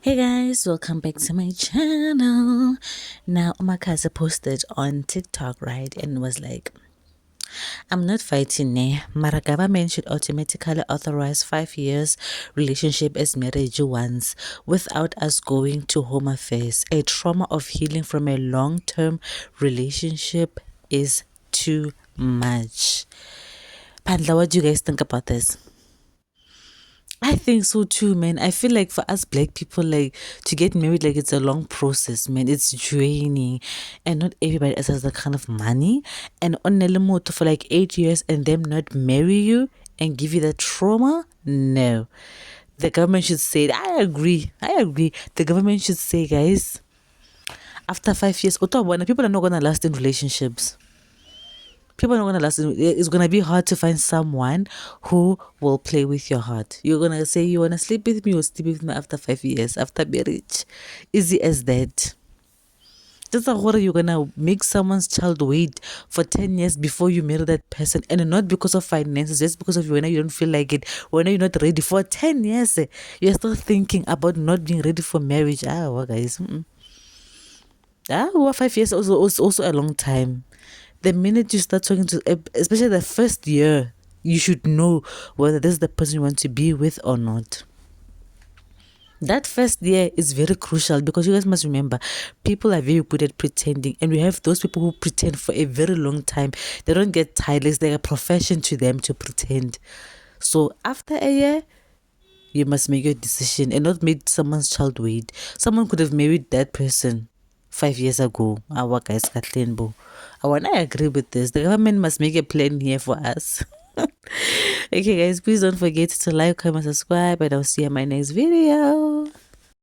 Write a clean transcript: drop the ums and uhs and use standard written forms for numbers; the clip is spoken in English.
Hey guys, welcome back to my channel. Now, Omakase posted on TikTok, right, and was like, I'm not fighting, Mara government should automatically authorize 5 years relationship as marriage once without us going to home affairs. A trauma of healing from a long-term relationship is too much. Pandla, what do you guys think about this? I think so too, man. I feel like for us black people, like to get married, like it's a long process, man. It's draining, and not everybody else has that kind of money. And on Nelemoto for like 8 years, and them not marry you and give you that trauma. No, the government should say. I agree. I agree. The government should say, guys, after 5 years, people are not gonna last in relationships. People are not gonna last. It's gonna be hard to find someone who will play with your heart. You're gonna say you wanna sleep with me or sleep with me after 5 years, after marriage. Easy as that. Just like you're gonna make someone's child wait for 10 years before you marry that person, and not because of finances, just because of when you don't feel like it, when you're not ready for 10 years. You're still thinking about not being ready for marriage. Well, guys. 5 years also a long time. The minute you start talking to, especially the first year, you should know whether this is the person you want to be with or not. That first year is very crucial because you guys must remember, people are very good at pretending, and we have those people who pretend for a very long time. They don't get tired. It's like a profession to them to pretend. So after a year, you must make your decision and not make someone's child wait. Someone could have married that person 5 years ago. Our guys Kathleen Bo. I agree with this. The government must make a plan here for us. Okay, guys, please don't forget to like, comment, subscribe, and I'll see you in my next video.